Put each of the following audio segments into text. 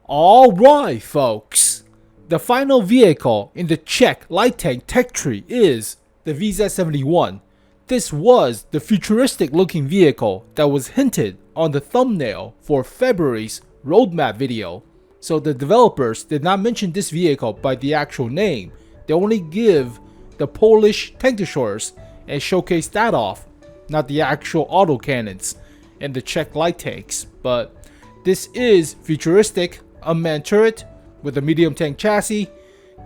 Alright folks, the final vehicle in the Czech light tank tech tree is the VZ71. This was the futuristic looking vehicle that was hinted on the thumbnail for February's roadmap video. So the developers did not mention this vehicle by the actual name, they only give the Polish tank destroyers and showcase that off, not the actual autocannons and the Czech light tanks. But this is futuristic unmanned turret with a medium tank chassis,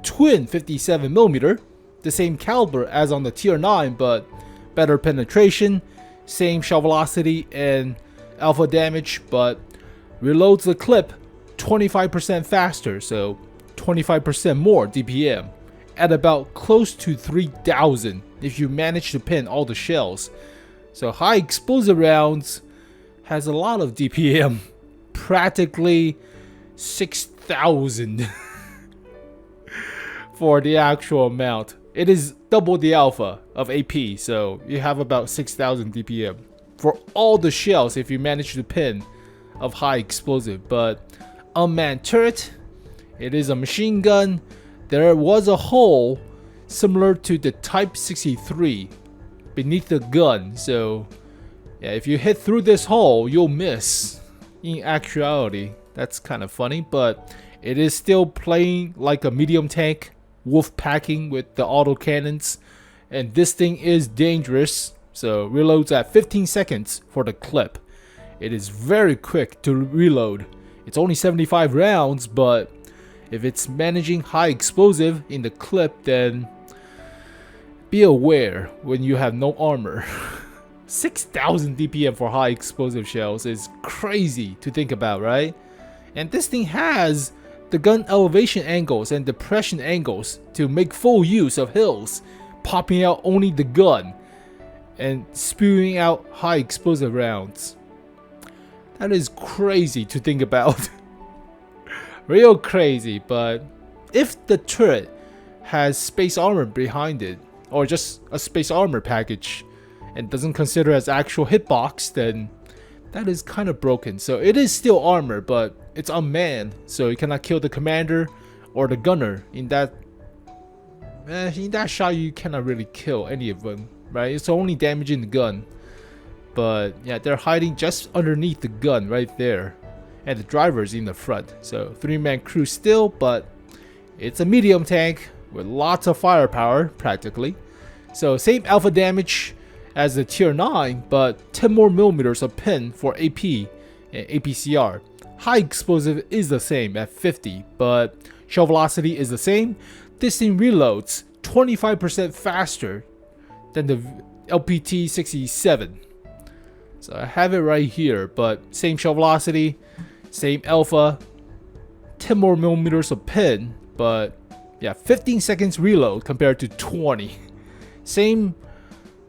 twin 57mm, the same caliber as on the tier 9 but better penetration, same shell velocity and alpha damage, but reloads the clip 25% faster, so 25% more DPM at about close to 3000 if you manage to pin all the shells. So high explosive rounds has a lot of DPM, practically 6000 for the actual amount. It is double the alpha of AP, so you have about 6000 DPM for all the shells if you manage to pin of high explosive. But unmanned turret, it is a machine gun. There was a hole similar to the Type 63 beneath the gun, so yeah, if you hit through this hole you'll miss. In actuality, that's kind of funny, but it is still playing like a medium tank, wolf packing with the autocannons, and this thing is dangerous. So reloads at 15 seconds for the clip. It is very quick to reload. It's only 75 rounds, but if it's managing high explosive in the clip, then be aware when you have no armor. 6000 DPM for high explosive shells is crazy to think about, right? And this thing has the gun elevation angles and depression angles to make full use of hills, popping out only the gun and spewing out high explosive rounds. That is crazy to think about. Real crazy. But if the turret has space armor behind it, or just a space armor package, and doesn't consider as actual hitbox, then that is kind of broken. So it is still armor, but it's unmanned, so you cannot kill the commander or the gunner. In that shot you cannot really kill any of them, right? It's only damaging the gun. But yeah, they're hiding just underneath the gun right there, and the driver's in the front. So 3-man crew still, but it's a medium tank with lots of firepower practically. So same alpha damage as the tier 9, but 10 more millimeters of pin for AP and APCR. High explosive is the same at 50, but shell velocity is the same. This thing reloads 25% faster than the LPT 67. So I have it right here, but same shell velocity, same alpha, 10 more millimeters of pin, but yeah, 15 seconds reload compared to 20. Same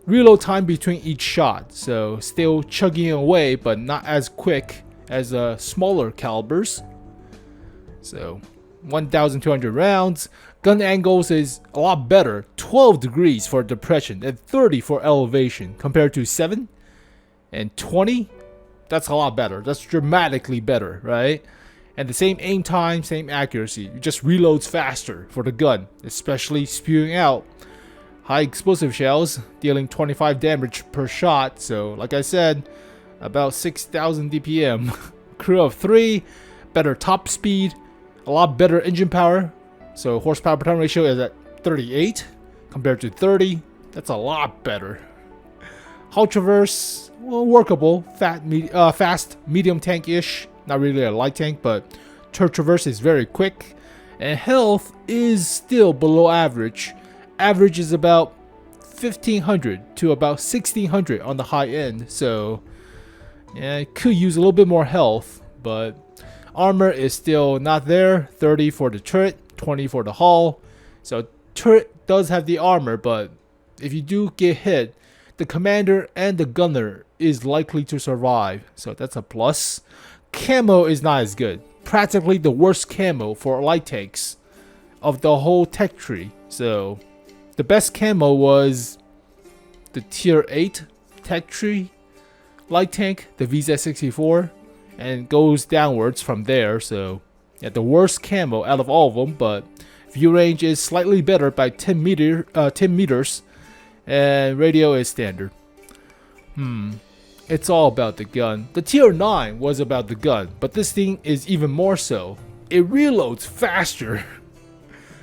reload time between each shot, so still chugging away, but not as quick as smaller calibers. So 1200 rounds. Gun angles is a lot better, 12 degrees for depression and 30 for elevation compared to 7 and 20. That's a lot better. That's dramatically better, right? And the same aim time, same accuracy. It just reloads faster for the gun, especially spewing out high explosive shells, dealing 25 damage per shot. So like I said, about 6000 DPM. Crew of 3, better top speed, a lot better engine power. So horsepower per ton ratio is at 38 compared to 30. That's a lot better. Hull traverse, well, workable, fast medium tank-ish. Not really a light tank, but turret traverse is very quick. And health is still below average. Average is about 1500 to about 1600 on the high end. So yeah, it could use a little bit more health, but armor is still not there. 30 for the turret, 20 for the hull. So turret does have the armor, but if you do get hit, the commander and the gunner is likely to survive. So that's a plus. Camo is not as good. Practically the worst camo for light tanks of the whole tech tree. So the best camo was the tier 8 tech tree light tank, the VZ64, and goes downwards from there. So Yeah, the worst camo out of all of them, but view range is slightly better by 10 meters, and radio is standard. It's all about the gun. The tier 9 was about the gun, but this thing is even more so. It reloads faster.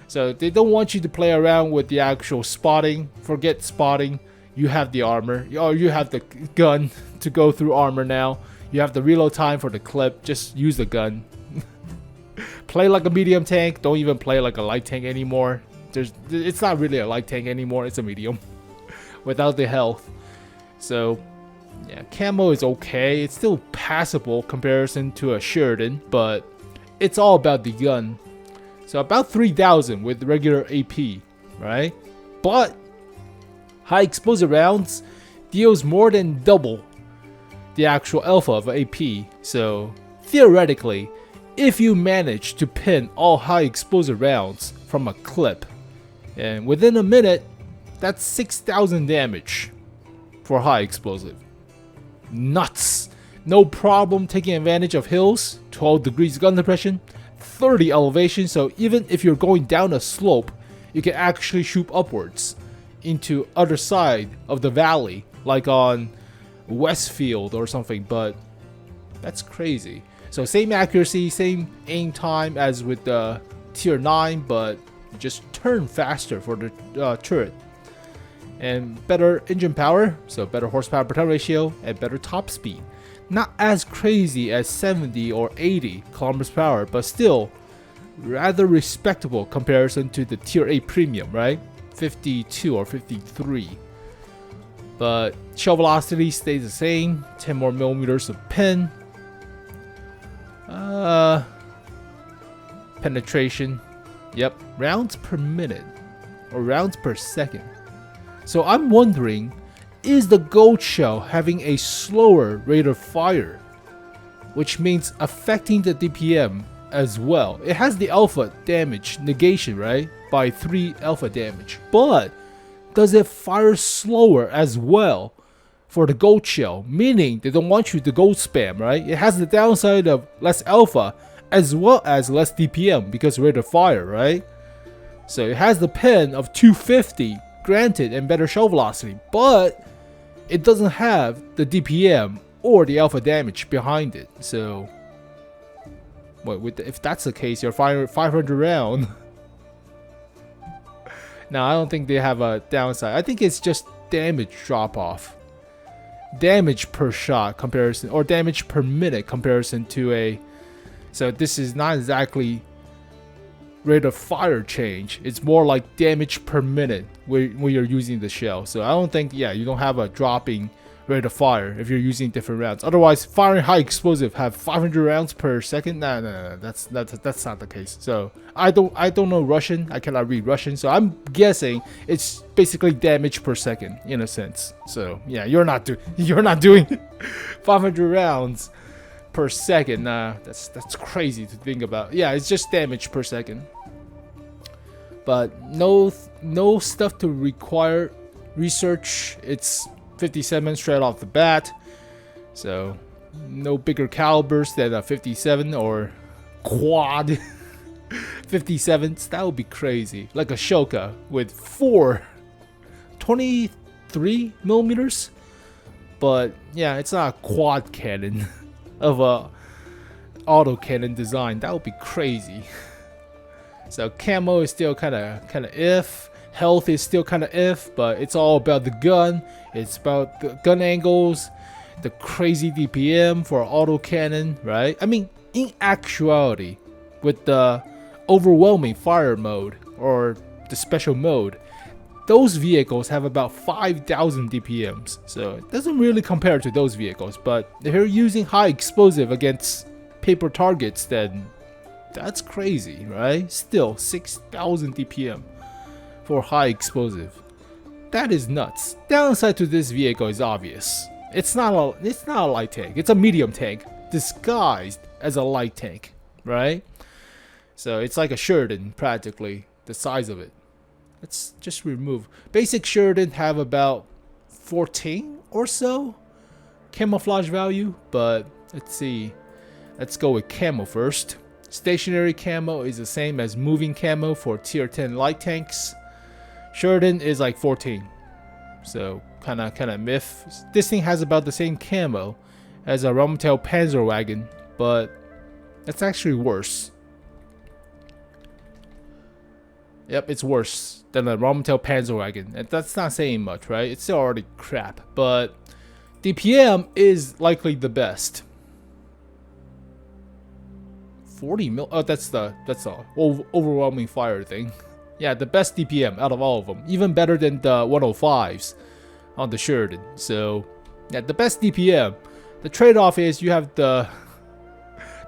So they don't want you to play around with the actual spotting. Forget spotting. You have the armor, or you have the gun to go through armor now. You have the reload time for the clip. Just use the gun. Play like a medium tank. Don't even play like a light tank anymore. It's not really a light tank anymore. It's a medium without the health. So yeah, camo is okay. It's still passable comparison to a Sheridan, but it's all about the gun. So about 3,000 with regular AP, right? But high explosive rounds deals more than double the actual alpha of AP. So theoretically, if you manage to pin all high explosive rounds from a clip, and within a minute, that's 6,000 damage for high explosive. Nuts! No problem taking advantage of hills, 12 degrees gun depression, 30 elevation, so even if you're going down a slope, you can actually shoot upwards into other side of the valley, like on Westfield or something, but that's crazy. So same accuracy, same aim time as with the tier 9, but just turn faster for the turret. And better engine power, so better horsepower per ton ratio, and better top speed. Not as crazy as 70 or 80 kilometers per hour, but still rather respectable comparison to the tier 8 premium, right? 52 or 53. But shell velocity stays the same, 10 more millimeters of pin. Penetration, yep, rounds per minute or rounds per second. So I'm wondering, is the gold shell having a slower rate of fire, which means affecting the DPM as well? It has the alpha damage negation, right, by 3 alpha damage, but does it fire slower as well for the gold shell? Meaning they don't want you to gold spam, right? It has the downside of less alpha as well as less DPM because rate of fire, right? So it has the pen of 250 granted and better shell velocity, but it doesn't have the DPM or the alpha damage behind it. So if that's the case, you're firing 500 round. Now I don't think they have a downside. I think it's just damage drop off, damage per shot comparison, or damage per minute comparison to a. So this is not exactly rate of fire change. It's more like damage per minute when you're using the shell. So I don't think, yeah, you don't have a dropping rate of fire if you're using different rounds. Otherwise, firing high explosive have 500 rounds per second. No, that's not the case. So I don't know Russian. I cannot read Russian. So I'm guessing it's basically damage per second in a sense. So yeah, you're not doing 500 rounds per second. Nah, that's crazy to think about. Yeah, it's just damage per second. But no stuff to require research. It's 57 straight off the bat. So no bigger calibers than a 57 or quad 57s. That would be crazy. Like a Shoka with 23 millimeters. But yeah, it's not a quad cannon of a autocannon design. That would be crazy. So camo is still kind of if. Health is still kind of if, but it's all about the gun. It's about the gun angles, the crazy DPM for autocannon, right? I mean, in actuality, with the overwhelming fire mode or the special mode, those vehicles have about 5,000 DPMs, so it doesn't really compare to those vehicles. But if you're using high explosive against paper targets, then that's crazy, right? Still 6,000 DPM for high explosive. That is nuts. Downside to this vehicle is obvious. It's not a light tank. It's a medium tank disguised as a light tank, right? So it's like a Sheridan practically, the size of it. Let's just remove. Basic Sheridan have about 14 or so camouflage value, but let's see. Let's go with camo first. Stationary camo is the same as moving camo for tier 10 light tanks. Sheridan is like 14. So kind of myth. This thing has about the same camo as a Romantel Panzerwagen, but that's actually worse. Yep, it's worse than a Romantel Panzerwagen, and that's not saying much, right? It's still already crap, but DPM is likely the best. 40 mil. Oh, that's the overwhelming fire thing. Yeah, the best DPM out of all of them, even better than the 105s on the Sheridan. So, yeah, the best DPM. The trade-off is you have the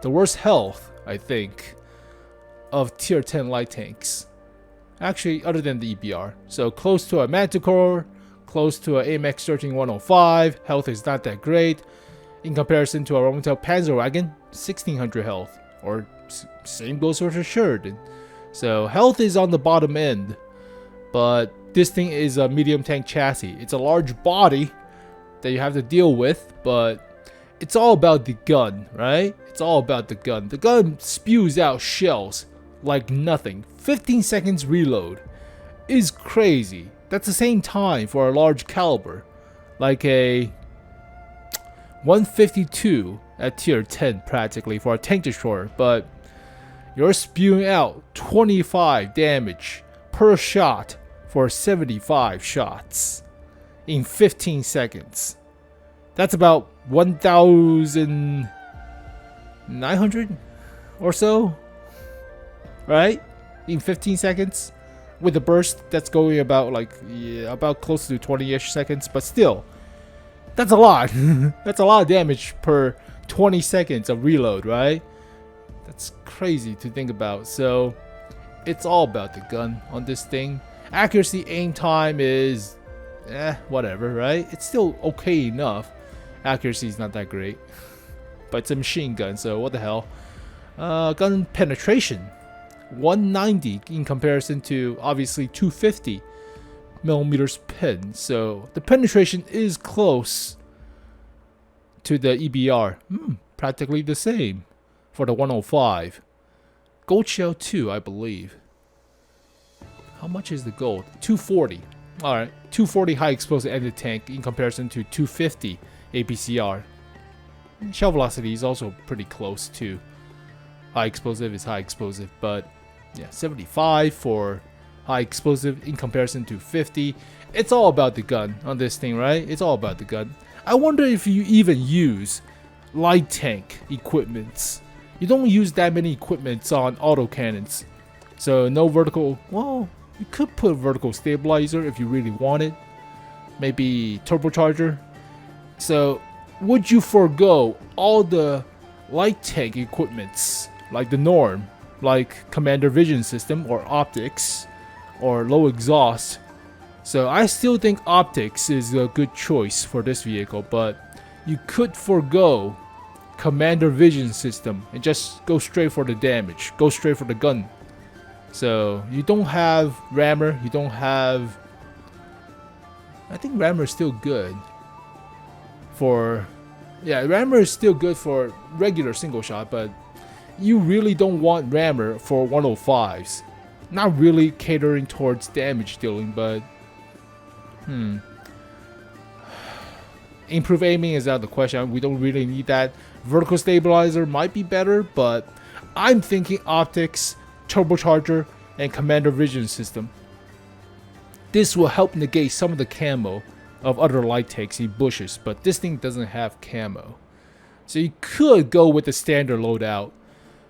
worst health, I think, of tier 10 light tanks. Actually, other than the EBR. So close to a Manticore, close to a AMX 13105. Health is not that great in comparison to a Romantel Panzerwagen, 1600 health. Or same goes for the Sheridan. So health is on the bottom end, but this thing is a medium tank chassis. It's a large body that you have to deal with, but it's all about the gun, right? It's all about the gun. The gun spews out shells like nothing. 15 seconds reload is crazy. That's the same time for a large caliber, like a 152 at tier 10 practically for a tank destroyer, but you're spewing out 25 damage per shot for 75 shots in 15 seconds. That's about 1,900 or so, right? In 15 seconds with a burst that's going about about close to 20-ish seconds, but still, that's a lot. That's a lot of damage per 20 seconds of reload, right? That's crazy to think about. So it's all about the gun on this thing. Accuracy, aim time is whatever, right? It's still okay enough. Accuracy is not that great, but it's a machine gun, so what the hell. Gun penetration, 190 in comparison to obviously 250 millimeters pin, so the penetration is close to the EBR. Practically the same for the 105. Gold shell 2, I believe. How much is the gold? 240. Alright, 240 high explosive ended tank in comparison to 250 APCR. Shell velocity is also pretty close to high explosive is high explosive, but yeah, 75 for high explosive in comparison to 50. It's all about the gun on this thing, right? It's all about the gun. I wonder if you even use light tank equipments. You don't use that many equipments on autocannons, so no vertical. Well, you could put vertical stabilizer if you really wanted, maybe turbocharger. So would you forego all the light tank equipments like the norm, like commander vision system or optics or low exhaust? So I still think optics is a good choice for this vehicle, but you could forego commander vision system and just go straight for the damage, go straight for the gun. So you don't have rammer, you don't have, I think rammer is still good for, yeah, rammer is still good for regular single shot, but you really don't want rammer for 105s. Not really catering towards damage dealing, but improve aiming is out of the question. We don't really need that. Vertical stabilizer might be better, but I'm thinking optics, turbocharger, and commander vision system. This will help negate some of the camo of other light tanks in bushes, but this thing doesn't have camo. So you could go with the standard loadout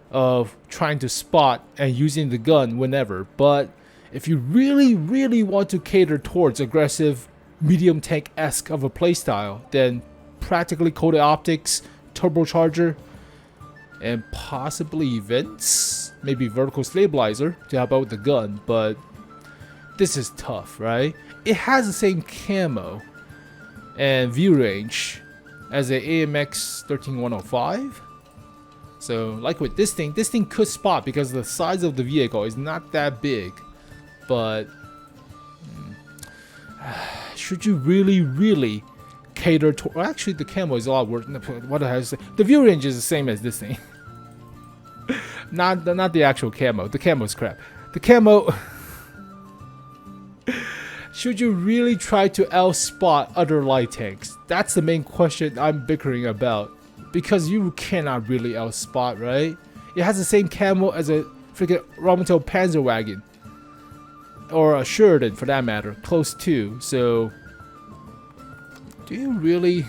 of trying to spot and using the gun whenever, but if you really want to cater towards aggressive medium tank-esque of a playstyle, then practically coated optics, turbocharger, and possibly events, maybe vertical stabilizer to help out with the gun, but this is tough, right? It has the same camo and view range as a AMX 13105. So like with this thing could spot because the size of the vehicle is not that big, but should you really cater to, well, actually the camo is a lot worse. What the hell is it? The view range is the same as this thing. Not the actual camo. The camo's crap. The camo. Should you really try to outspot other light tanks? That's the main question I'm bickering about. Because you cannot really outspot, right? It has the same camo as a freaking Romantel Panzerwagen. Or a Sheridan for that matter. Close to. So do you really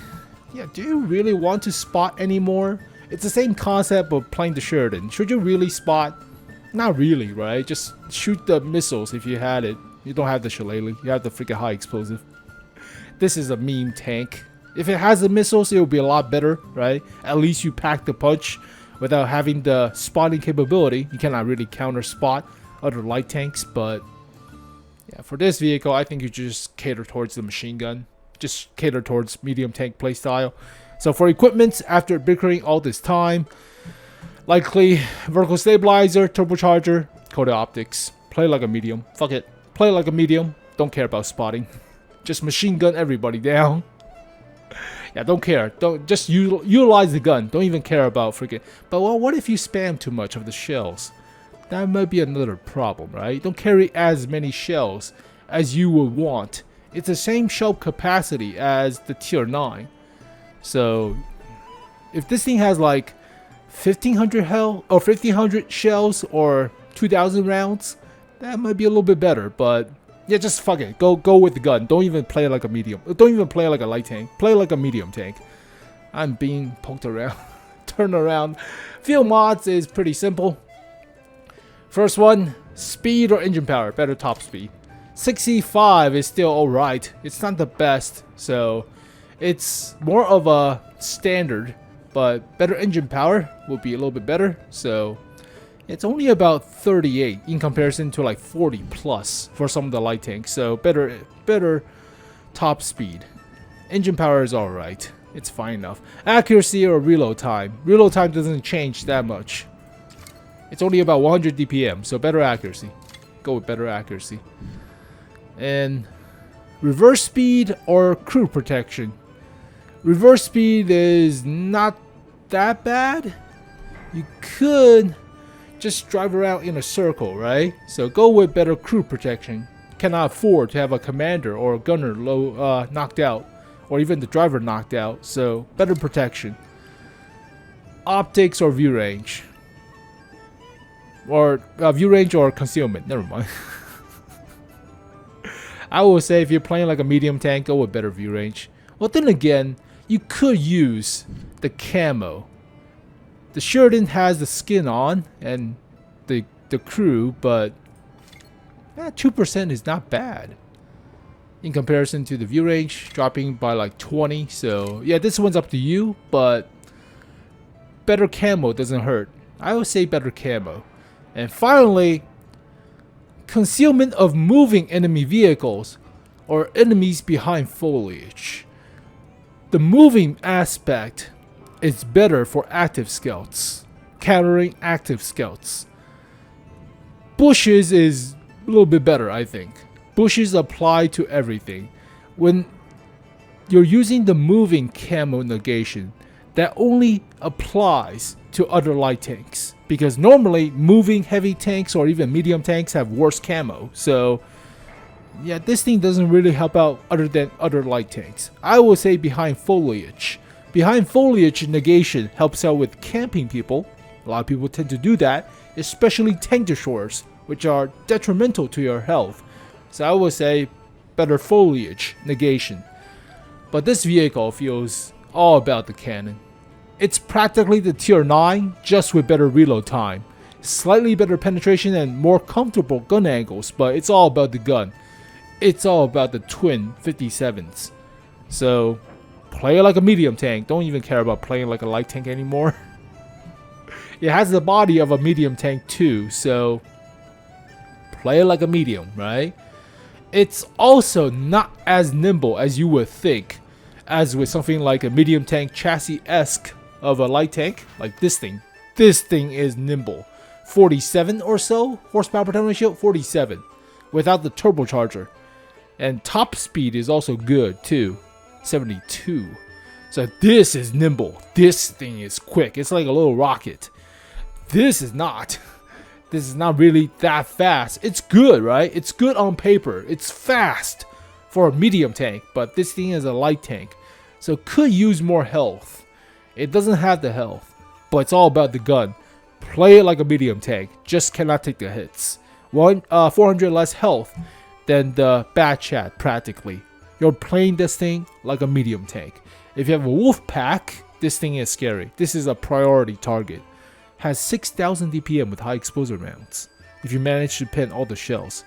want to spot anymore? It's the same concept of playing the Sheridan. Should you really spot? Not really, right? Just shoot the missiles if you had it. You don't have the shillelagh. You have the freaking high explosive. This is a meme tank. If it has the missiles, it will be a lot better, right? At least you pack the punch without having the spotting capability. You cannot really counter spot other light tanks, but yeah, for this vehicle, I think you just cater towards the machine gun. Just cater towards medium tank playstyle. So for equipment, after bickering all this time, likely vertical stabilizer, turbocharger, coated optics. Play like a medium. Fuck it. Play like a medium. Don't care about spotting. Just machine gun everybody down. Yeah, don't care. Don't just utilize the gun. Don't even care about freaking. But well, what if you spam too much of the shells? That might be another problem, right? Don't carry as many shells as you would want. It's the same shell capacity as the tier 9. So if this thing has like 1500 hell or 1500 shells or 2000 rounds, that might be a little bit better. But yeah, just fuck it. Go with the gun. Don't even play like a medium. Don't even play like a light tank. Play like a medium tank. I'm being poked around. Turn around. Field mods is pretty simple. First one, speed or engine power. Better top speed. 65 is still alright. It's not the best, so it's more of a standard, but better engine power will be a little bit better. So it's only about 38 in comparison to like 40 plus for some of the light tanks. So better top speed. Engine power is alright. It's fine enough. Accuracy or reload time. Reload time doesn't change that much. It's only about 100 DPM, so better accuracy. Go with better accuracy. And reverse speed or crew protection. Reverse speed is not that bad. You could just drive around in a circle, right? So go with better crew protection. Cannot afford to have a commander or a gunner knocked out, or even the driver knocked out. So better protection. Optics or view range. Or view range or concealment. Never mind. I would say if you're playing like a medium tank, go with better view range. Well, then again, you could use the camo. The Sheridan has the skin on and the crew, but 2% is not bad in comparison to the view range, dropping by like 20. So yeah, this one's up to you, but better camo doesn't hurt. I would say better camo. And finally, concealment of moving enemy vehicles or enemies behind foliage. The moving aspect is better for active scouts, countering active scouts. Bushes is a little bit better, I think. Bushes apply to everything. When you're using the moving camo negation, that only applies to other light tanks, because normally moving heavy tanks or even medium tanks have worse camo. So yeah, this thing doesn't really help out other than other light tanks. I would say behind foliage. Behind foliage negation helps out with camping people. A lot of people tend to do that, especially tank destroyers, which are detrimental to your health. So I would say better foliage negation. But this vehicle feels all about the cannon. It's practically the tier 9, just with better reload time. Slightly better penetration and more comfortable gun angles, but it's all about the gun. It's all about the twin 57s. So play like a medium tank. Don't even care about playing like a light tank anymore. It has the body of a medium tank too, so play like a medium, right? It's also not as nimble as you would think, as with something like a medium tank chassis-esque of a light tank, like this thing. This thing is nimble. 47 or so horsepower per ton ratio, 47, without the turbocharger. And top speed is also good too, 72. So this is nimble. This thing is quick. It's like a little rocket. this is not. This is not really that fast. It's good, right? It's good on paper. It's fast for a medium tank, but this thing is a light tank, so could use more health. It doesn't have the health, but it's all about the gun. Play it like a medium tank, just cannot take the hits. 400 less health than the bad chat practically. You're playing this thing like a medium tank. If you have a wolf pack, this thing is scary. This is a priority target. Has 6,000 DPM with high explosive rounds. If you manage to pin all the shells,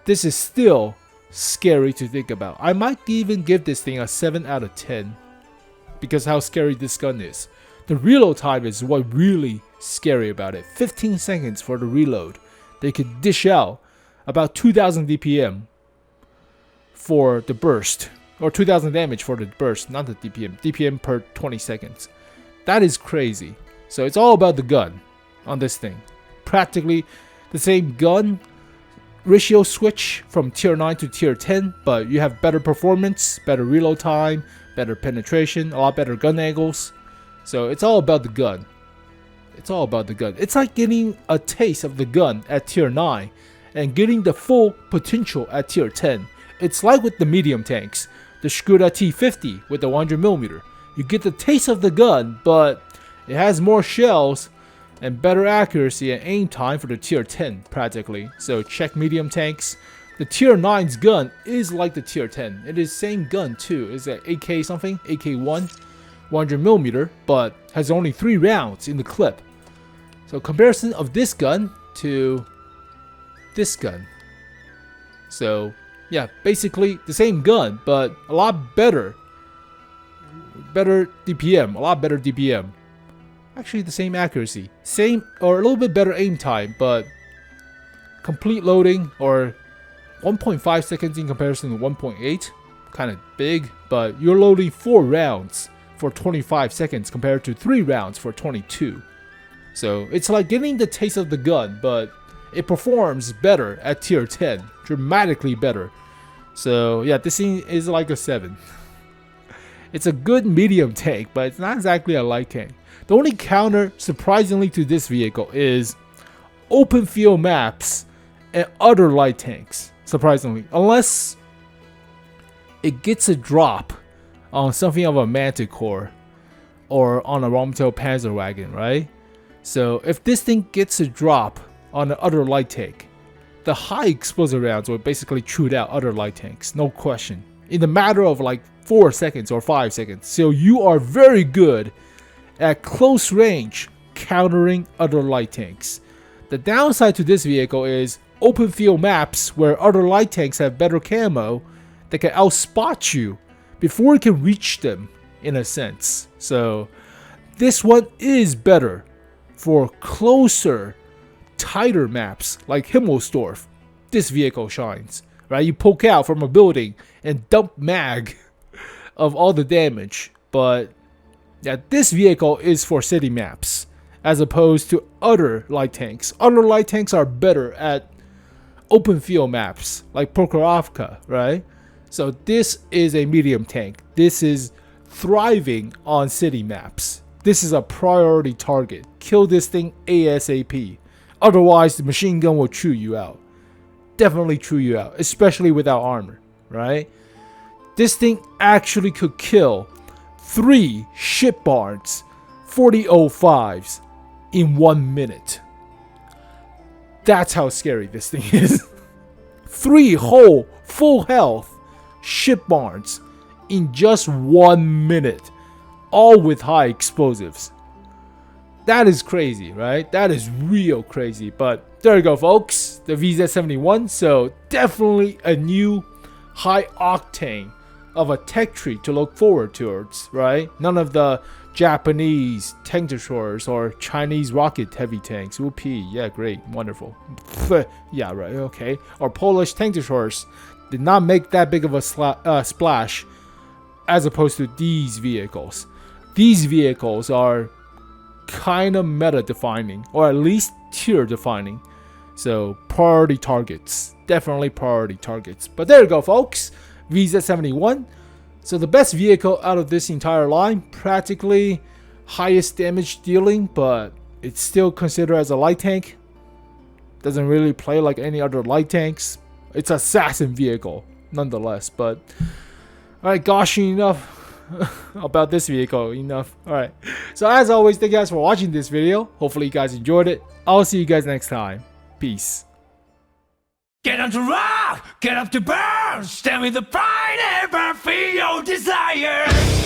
this is still scary to think about. I might even give this thing a 7 out of 10 because how scary this gun is. The reload time is what really scary about it. 15 seconds for the reload. They could dish out about 2,000 DPM for the burst, or 2,000 damage for the burst, not the DPM. DPM per 20 seconds. That is crazy. So it's all about the gun on this thing. Practically the same gun ratio switch from tier 9 to tier 10, but you have better performance, better reload time, better penetration, a lot better gun angles. So it's all about the gun. It's all about the gun. It's like getting a taste of the gun at tier 9 and getting the full potential at tier 10. It's like with the medium tanks, the Skoda T50 with the 100mm. You get the taste of the gun, but it has more shells and better accuracy and aim time for the tier 10 practically. So check medium tanks. The tier 9's gun is like the tier 10. It is same gun too. It's an AK something, AK1, 100mm, but has only 3 rounds in the clip. So comparison of this gun to this gun. So yeah, basically the same gun, but a lot better. Better DPM, a lot better DPM. Actually the same accuracy, same or a little bit better aim time, but complete loading or 1.5 seconds in comparison to 1.8, kind of big, but you're loading 4 rounds for 25 seconds compared to 3 rounds for 22. So it's like getting the taste of the gun, but it performs better at tier 10, dramatically better. So yeah, this thing is like a 7. It's a good medium tank, but it's not exactly a light tank. The only counter, surprisingly, to this vehicle is open field maps and other light tanks, surprisingly. Unless it gets a drop on something of a Manticore or on a Romtail Panzer Wagon, right? So if this thing gets a drop on the other light tank, the high explosive rounds will basically shoot out other light tanks, no question. In the matter of like 4 seconds or 5 seconds. So you are very good at close range countering other light tanks. The downside to this vehicle is open field maps where other light tanks have better camo that can outspot you before you can reach them in a sense. So this one is better for closer, tighter maps like Himmelsdorf. This vehicle shines, right? You poke out from a building and dump mag of all the damage, but yeah, this vehicle is for city maps as opposed to other light tanks. Other light tanks are better at open field maps like Prokhorovka, right? So this is a medium tank. This is thriving on city maps. This is a priority target. Kill this thing ASAP. Otherwise, the machine gun will chew you out. Definitely chew you out, especially without armor, right? This thing actually could kill 3 ship barns 4005s in 1 minute. That's how scary this thing is. 3 whole full health ship barns in just 1 minute, all with high explosives. That is crazy, right? That is real crazy. But there you go, folks. The VZ71. So definitely a new high octane of a tech tree to look forward towards, right? None of the Japanese tank destroyers or Chinese rocket heavy tanks. Whoopee, yeah, great, wonderful. Yeah, right, okay. Or Polish tank destroyers did not make that big of a splash as opposed to these vehicles. These vehicles are kind of meta defining, or at least tier defining. So priority targets, definitely priority targets. But there you go, folks. VZ71. So the best vehicle out of this entire line, practically highest damage dealing, but it's still considered as a light tank. Doesn't really play like any other light tanks. It's an assassin vehicle, nonetheless. But alright, goshing enough about this vehicle. Enough. Alright. So as always, thank you guys for watching this video. Hopefully you guys enjoyed it. I'll see you guys next time. Peace. Get on to rock, get up to burn, stand with the pride and burn for your desire.